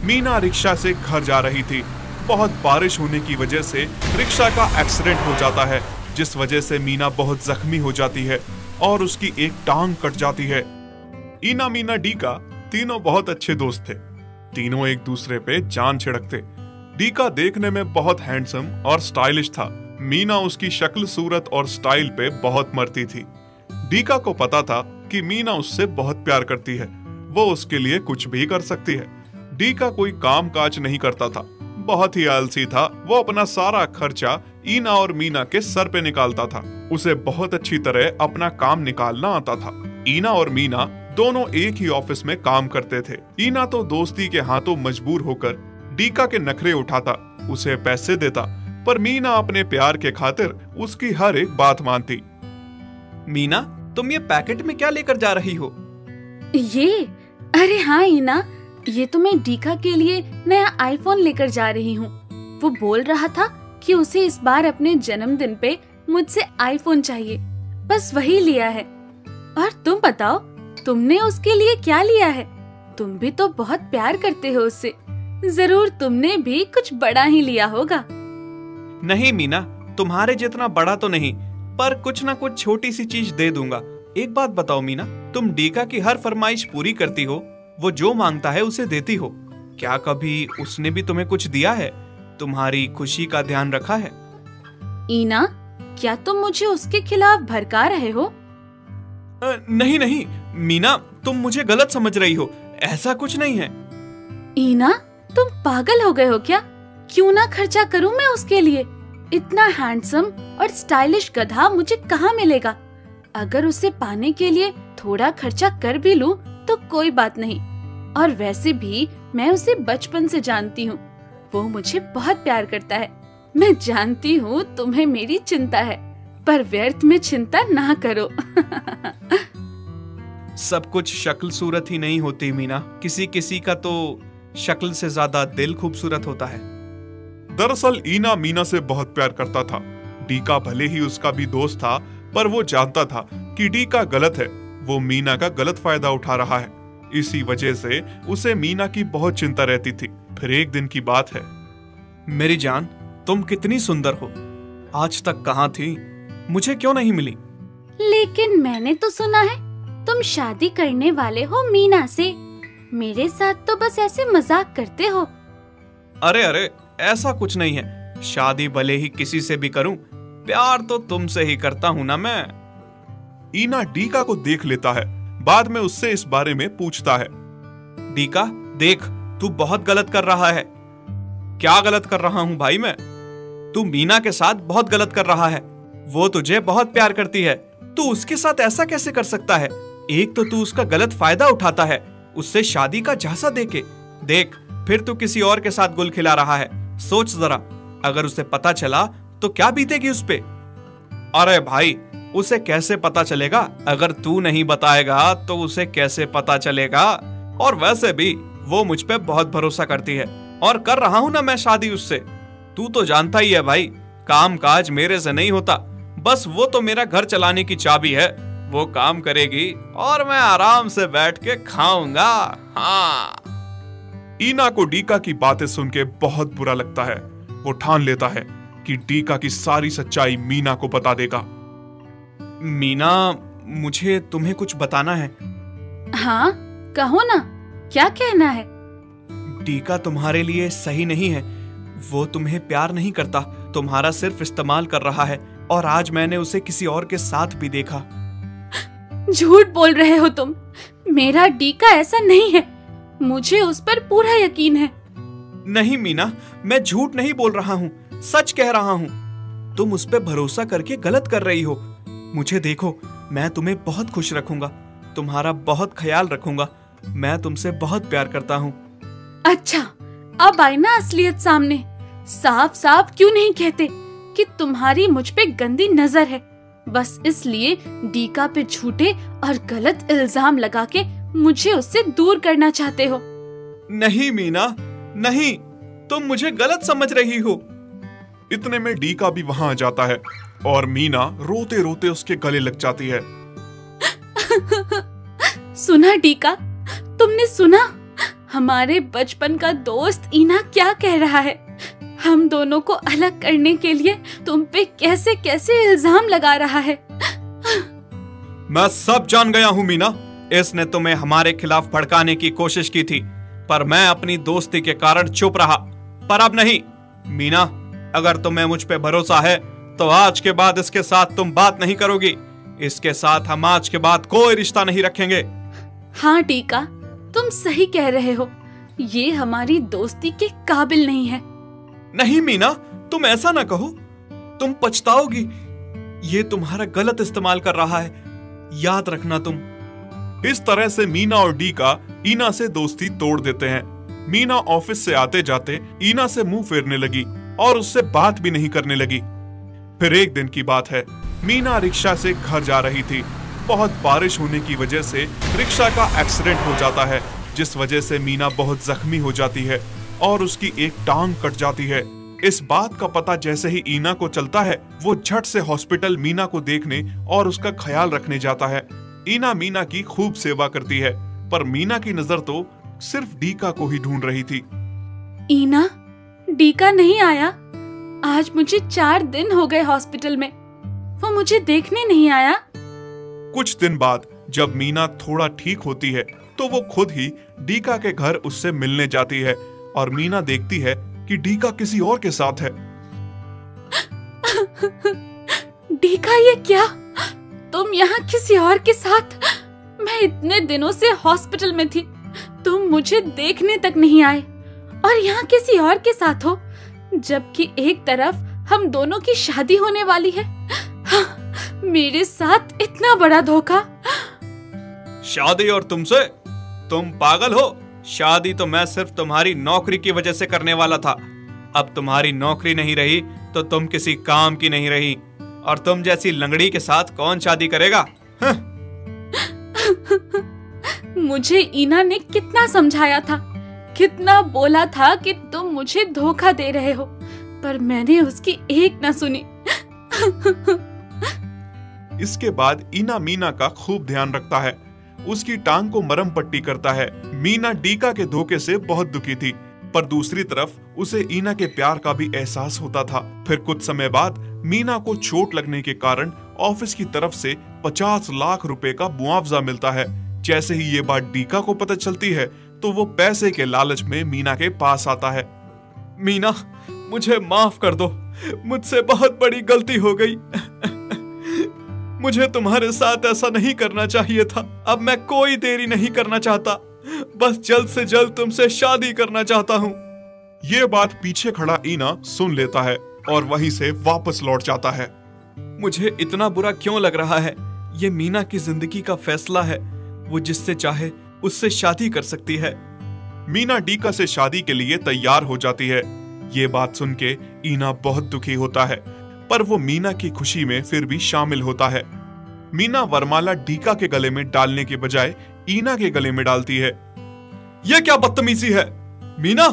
Meena rickshaw से घर जा रही थी। बहुत बारिश होने की वजह से रिक्शा का एक्सीडेंट हो जाता है, जिस वजह से मीना बहुत जख्मी हो जाती है और उसकी एक टांग कट जाती है। ईना, मीना, डीका तीनों बहुत अच्छे दोस्त थे। तीनों एक दूसरे पे जान छिड़कते। डीका देखने में बहुत हैंडसम और स्टाइलिश था। मीना उसकी शक्ल, सूरत और स्टाइल पे बहुत मरती थी। डीका को पता था कि मीना उससे बहुत प्यार करती है, वो उसके लिए कुछ भी कर सकती है। डीका कोई काम काज नहीं करता था, बहुत ही आलसी था। वो अपना सारा खर्चा ईना और मीना के सर पे निकालता था। उसे बहुत अच्छी तरह अपना काम निकालना आता था। ईना और मीना दोनों एक ही ऑफिस में काम करते थे। ईना तो दोस्ती के हाथों मजबूर होकर डीका के नखरे उठाता, उसे पैसे देता, पर मीना अपने प्यार के खातिर उसकी हर एक बात मानती। मीना, तुम ये पैकेट में क्या लेकर जा रही हो? ये? अरे हाँ ईना, ये तो मैं डीका के लिए नया आईफोन लेकर जा रही हूँ। वो बोल रहा था कि उसे इस बार अपने जन्मदिन पे मुझसे आईफोन चाहिए, बस वही लिया है। और तुम बताओ, तुमने उसके लिए क्या लिया है? तुम भी तो बहुत प्यार करते हो उससे, जरूर तुमने भी कुछ बड़ा ही लिया होगा। नहीं मीना, तुम्हारे जितना बड़ा तो नहीं, पर कुछ ना कुछ छोटी सी चीज दे दूंगा। एक बात बताओ मीना, तुम डीका की हर फरमाइश पूरी करती हो, वो जो मांगता है उसे देती हो। क्या कभी उसने भी तुम्हें कुछ दिया है? तुम्हारी खुशी का ध्यान रखा है? ईना, क्या तुम मुझे उसके खिलाफ भड़का रहे हो? नहीं नहीं मीना, तुम मुझे गलत समझ रही हो, ऐसा कुछ नहीं है। ईना, तुम पागल हो गए हो क्या? क्यों ना खर्चा करूं मैं उसके लिए? इतना हैंडसम और स्टाइलिश गधा मुझे कहाँ मिलेगा? अगर उसे पाने के लिए थोड़ा खर्चा कर भी लूं तो कोई बात नहीं। और वैसे भी मैं उसे बचपन से जानती हूँ, वो मुझे बहुत प्यार करता है। मैं जानती हूँ तुम्हें मेरी चिंता है, पर व्यर्थ में चिंता ना करो। सब कुछ शक्ल सूरत ही नहीं होती मीना, किसी किसी का तो शक्ल से ज्यादा दिल खूबसूरत होता है। दरअसल ईना मीना से बहुत प्यार करता था। डीका भले ही उसका भी दोस्त था, पर वो जानता था कि डीका गलत है, वो मीना का गलत फायदा उठा रहा है। इसी वजह से उसे मीना की बहुत चिंता रहती थी। फिर एक दिन की बात है। मेरी जान, तुम कितनी सुंदर हो, आज तक कहाँ थी? मुझे क्यों नहीं मिली? लेकिन मैंने तो सुना है तुम शादी करने वाले हो मीना से। मेरे साथ तो बस ऐसे मजाक करते हो। अरे अरे, ऐसा कुछ नहीं है। शादी भले ही किसी से भी करूं, प्यार तो तुमसे ही करता हूं ना मैं। ईना डीका को देख लेता है, बाद में उससे इस बारे में पूछता है। डीका, देख, तू बहुत गलत कर रहा है। क्या गलत कर रहा हूं भाई मैं? तू मीना के साथ बहुत गलत कर रहा है। वो तुझे बहुत प्यार करती है, तू उसके साथ ऐसा कैसे कर सकता है? एक तो तू उसका गलत फायदा उठाता है, उससे शादी का झांसा देके। देख, फिर तू किसी और के साथ गुल खिला रहा है। सोच जरा, अगर उसे पता चला तो क्या बीतेगी उस पे? अरे भाई, उसे कैसे पता चलेगा? अगर तू नहीं बताएगा तो उसे कैसे पता चलेगा? और वैसे भी वो मुझ पे बहुत भरोसा करती है, और कर रहा हूं ना मैं शादी उससे। तू तो जानता ही है भाई, काम काज मेरे से नहीं होता, बस वो तो मेरा घर चलाने की चाबी है। वो काम करेगी और मैं आराम से बैठ के खाऊंगा। हाँ। ईना को डीका की बातें सुन के बहुत बुरा लगता है। वो ठान लेता है कि डीका की सारी सच्चाई मीना को बता देगा। मीना, मुझे तुम्हें कुछ बताना है। हाँ, कहो ना, क्या कहना है? डीका तुम्हारे लिए सही नहीं है। वो तुम्हें प्यार नहीं करता, तुम्हारा सिर्फ इस्तेमाल कर रहा है, और आज मैंने उसे किसी और के साथ भी देखा। झूठ बोल रहे हो तुम। मेरा डीका ऐसा नहीं है, मुझे उस पर पूरा यकीन है। नहीं मीना, मैं झूठ नहीं बोल रहा हूँ, सच कह रहा हूँ। तुम उस पर भरोसा करके गलत कर रही हो। मुझे देखो, मैं तुम्हें बहुत खुश रखूंगा, तुम्हारा बहुत ख्याल रखूंगा। मैं तुमसे बहुत प्यार करता हूँ। अच्छा, अब आई ना असलियत सामने। साफ साफ क्यों नहीं कहते कि तुम्हारी मुझ पे गंदी नजर है? बस इसलिए डीका पे झूठे और गलत इल्जाम लगा के मुझे उससे दूर करना चाहते हो। नहीं मीना, नहीं, तुम मुझे गलत समझ रही हो। इतने में डीका भी वहां आ जाता है और मीना रोते रोते उसके गले लग जाती है। सुना डीका, तुमने सुना? हमारे बचपन का दोस्त ईना क्या कह रहा है? हम दोनों को अलग करने के लिए तुम पे कैसे कैसे इल्जाम लगा रहा है। मैं सब जान गया हूँ मीना। इसने तुम्हें हमारे खिलाफ भड़काने की कोशिश की थी, पर मैं अपनी दोस्ती के कारण चुप रहा। पर अब नहीं। मीना, अगर तुम्हें मुझ पे भरोसा है तो आज के बाद इसके साथ तुम बात नहीं करोगी। इसके साथ हम आज के बाद कोई रिश्ता नहीं रखेंगे। हाँ टीका, तुम सही कह रहे हो। ये हमारी दोस्ती के काबिल नहीं है। नहीं मीना, तुम ऐसा ना कहो, तुम पछताओगी। ये तुम्हारा गलत इस्तेमाल कर रहा है, याद रखना तुम। इस तरह से मीना और डीका ईना से दोस्ती तोड़ देते हैं। मीना ऑफिस से आते जाते ईना से मुंह फेरने लगी और उससे बात भी नहीं करने लगी। फिर एक दिन की बात है, मीना रिक्शा से घर जा रही थी। बहुत बारिश होने की वजह से रिक्शा का एक्सीडेंट हो जाता है, जिस वजह से मीना बहुत जख्मी हो जाती है और उसकी एक टांग कट जाती है। इस बात का पता जैसे ही ईना को चलता है, वो झट से हॉस्पिटल मीना को देखने और उसका ख्याल रखने जाता है। ईना मीना की खूब सेवा करती है, पर मीना की नजर तो सिर्फ डीका को ही ढूंढ रही थी। ईना, डीका नहीं आया। आज मुझे 4 दिन हो गए हॉस्पिटल में, वो मुझे देखने नहीं आया। कुछ दिन बाद जब मीना थोड़ा ठीक होती है तो वो खुद ही डीका के घर उससे मिलने जाती है और मीना देखती है कि डीका किसी और के साथ है। डीका, ये क्या? तुम यहाँ किसी और के साथ? मैं इतने दिनों से हॉस्पिटल में थी, तुम मुझे देखने तक नहीं आए और यहाँ किसी और के साथ हो, जबकि एक तरफ हम दोनों की शादी होने वाली है। हाँ, मेरे साथ इतना बड़ा धोखा। शादी और तुमसे? तुम पागल हो। शादी तो मैं सिर्फ तुम्हारी नौकरी की वजह से करने वाला था। अब तुम्हारी नौकरी नहीं रही तो तुम किसी काम की नहीं रही, और तुम जैसी लंगड़ी के साथ कौन शादी करेगा? मुझे ईना ने कितना समझाया था, कितना बोला था कि तुम मुझे धोखा दे रहे हो, पर मैंने उसकी एक ना सुनी। इसके बाद ईना मीना का खूब ध्यान रखता है, उसकी टांग को मरहम पट्टी करता है। मीना डीका के धोखे से बहुत दुखी थी, पर दूसरी तरफ उसे ईना के प्यार का भी एहसास होता था। फिर कुछ समय बाद मीना को चोट लगने के कारण ऑफिस की तरफ से 50 लाख रुपए का मुआवजा मिलता है। जैसे ही ये बात डीका को पता चलती है तो वो पैसे के लालच में मीना के पास आता है। मीना, मुझे माफ कर दो, मुझसे बहुत बड़ी गलती हो गई। मुझे तुम्हारे साथ ऐसा नहीं करना चाहिए था। अब मैं कोई देरी नहीं करना चाहता, बस जल्द से जल्द तुमसे शादी करना चाहता हूँ। ये बात पीछे खड़ा ईना सुन लेता है और वहीं से वापस लौट जाता है। मुझे इतना बुरा क्यों लग रहा है? ये मीना की जिंदगी का फैसला है, वो जिससे चाहे उससे शादी कर सकती है। मीना डीका से शादी के लिए तैयार हो जाती है। ये बात सुन के ईना बहुत दुखी होता है, पर वो मीना की खुशी में फिर भी शामिल होता है। मीना वरमाला डीका के गले में डालने के बजाय ईना के गले में डालती है। ये क्या बदतमीजी है? मीना,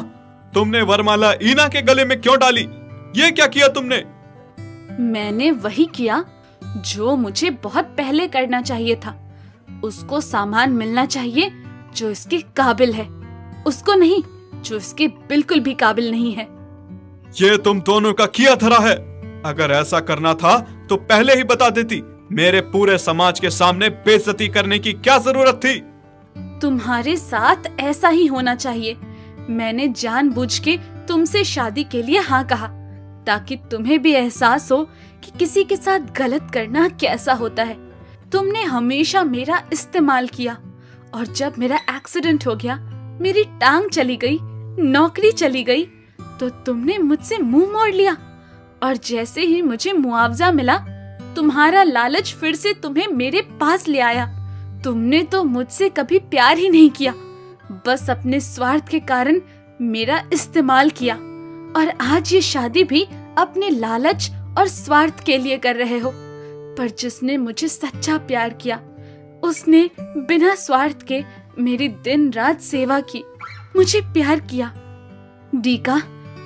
तुमने वरमाला ईना के गले में क्यों डाली? ये क्या किया तुमने? मैंने वही किया जो मुझे बहुत पहले करना चाहिए था। उसको सामान मिलना चाहिए जो इसके काबिल है, उसको नहीं जो इसके बिल्कुल भी काबिल नहीं है। ये तुम दोनों का किया धरा है। अगर ऐसा करना था तो पहले ही बता देती। मेरे पूरे समाज के सामने बेइज्जती करने की क्या जरूरत थी? तुम्हारे साथ ऐसा ही होना चाहिए। मैंने जानबूझ के तुमसे शादी के लिए हाँ कहा, ताकि तुम्हें भी एहसास हो कि किसी के साथ गलत करना कैसा होता है। तुमने हमेशा मेरा इस्तेमाल किया, और जब मेरा एक्सीडेंट हो गया, मेरी टांग चली गई, नौकरी चली गई, तो तुमने मुझसे मुंह मोड़ लिया। और जैसे ही मुझे मुआवजा मिला, तुम्हारा लालच फिर से तुम्हें मेरे पास ले आया। तुमने तो मुझसे कभी प्यार ही नहीं किया, बस अपने स्वार्थ के कारण मेरा इस्तेमाल किया, और आज ये शादी भी अपने लालच और स्वार्थ के लिए कर रहे हो। पर जिसने मुझे सच्चा प्यार किया, उसने बिना स्वार्थ के मेरी दिन रात सेवा की, मुझे प्यार किया। डीका,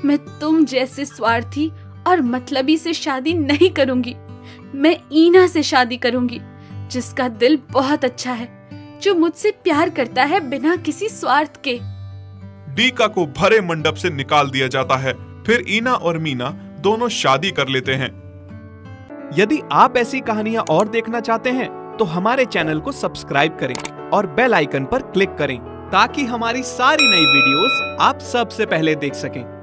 मैं तुम जैसे स्वार्थी और मतलबी से शादी नहीं करूंगी। मैं ईना से शादी करूंगी, जिसका दिल बहुत अच्छा है, जो मुझसे प्यार करता है बिना किसी स्वार्थ के। डीका को भरे मंडप से निकाल दिया जाता है। फिर ईना और मीना दोनों शादी कर लेते हैं। यदि आप ऐसी कहानियां और देखना चाहते हैं तो हमारे चैनल को सब्सक्राइब करें और बेल आइकन पर क्लिक करें ताकि हमारी सारी नई वीडियोस आप सबसे पहले देख सकें।